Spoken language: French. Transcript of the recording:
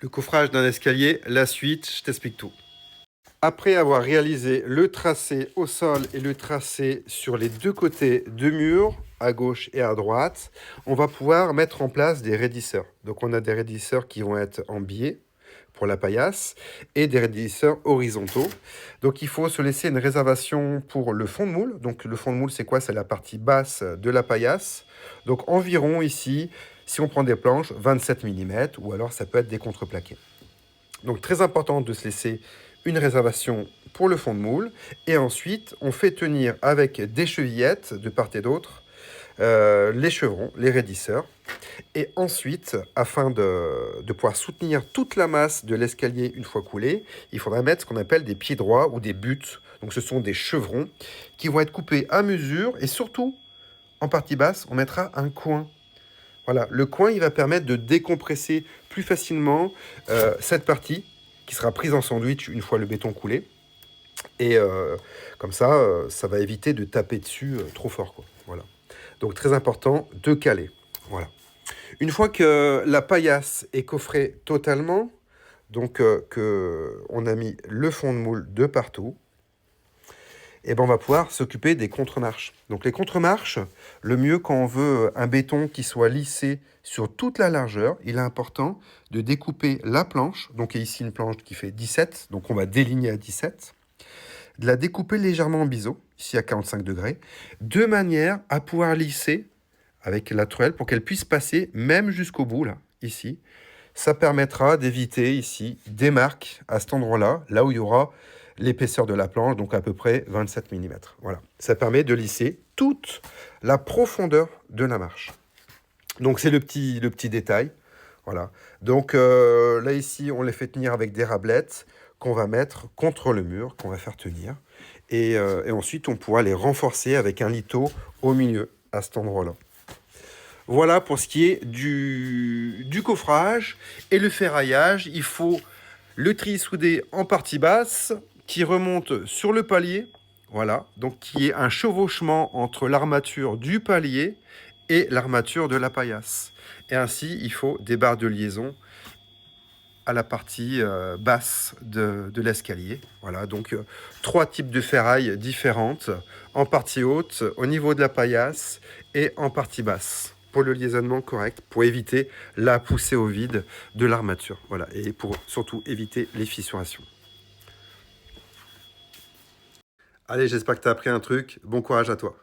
Le coffrage d'un escalier, la suite, je t'explique tout. Après avoir réalisé le tracé au sol et le tracé sur les deux côtés de mur, à gauche et à droite, on va pouvoir mettre en place des raidisseurs. Donc on a des raidisseurs qui vont être en biais pour la paillasse et des raidisseurs horizontaux. Donc il faut se laisser une réservation pour le fond de moule. Donc le fond de moule, c'est quoi? C'est la partie basse de la paillasse. Donc environ ici, si on prend des planches, 27 mm, ou alors ça peut être des contreplaqués. Donc très important de se laisser une réservation pour le fond de moule. Et ensuite, on fait tenir avec des chevillettes de part et d'autre les chevrons, les raidisseurs. Et ensuite, afin de pouvoir soutenir toute la masse de l'escalier une fois coulé, il faudra mettre ce qu'on appelle des pieds droits ou des buts. Donc ce sont des chevrons qui vont être coupés à mesure. Et surtout, en partie basse, on mettra un coin. Voilà, le coin, il va permettre de décompresser plus facilement cette partie qui sera prise en sandwich une fois le béton coulé. Et comme ça, ça va éviter de taper dessus trop fort, quoi. Voilà. Donc très important de caler. Voilà. Une fois que la paillasse est coffrée totalement, donc qu'on a mis le fond de moule de partout, et ben on va pouvoir s'occuper des contre-marches. Donc les contre-marches, le mieux quand on veut un béton qui soit lissé sur toute la largeur, il est important de découper la planche. Donc il y a ici une planche qui fait 17, donc on va déligner à 17. De la découper légèrement en biseau, ici à 45 degrés, de manière à pouvoir lisser avec la truelle pour qu'elle puisse passer même jusqu'au bout, là, ici. Ça permettra d'éviter ici des marques à cet endroit-là, là où il y aura l'épaisseur de la planche, donc à peu près 27 mm. Voilà. Ça permet de lisser toute la profondeur de la marche. Donc c'est le petit détail. Voilà. Donc là ici, on les fait tenir avec des rablettes qu'on va mettre contre le mur, qu'on va faire tenir. Et ensuite, on pourra les renforcer avec un litho au milieu, à cet endroit-là. Voilà pour ce qui est du coffrage et le ferraillage. Il faut le tri soudé en partie basse qui remonte sur le palier. Voilà, donc qui est un chevauchement entre l'armature du palier et l'armature de la paillasse. Et ainsi, il faut des barres de liaison à la partie basse de l'escalier. Voilà, donc 3 types de ferraille différentes, en partie haute, au niveau de la paillasse et en partie basse, pour le liaisonnement correct, pour éviter la poussée au vide de l'armature. Voilà, et pour surtout éviter les fissurations. Allez, j'espère que tu as appris un truc. Bon courage à toi.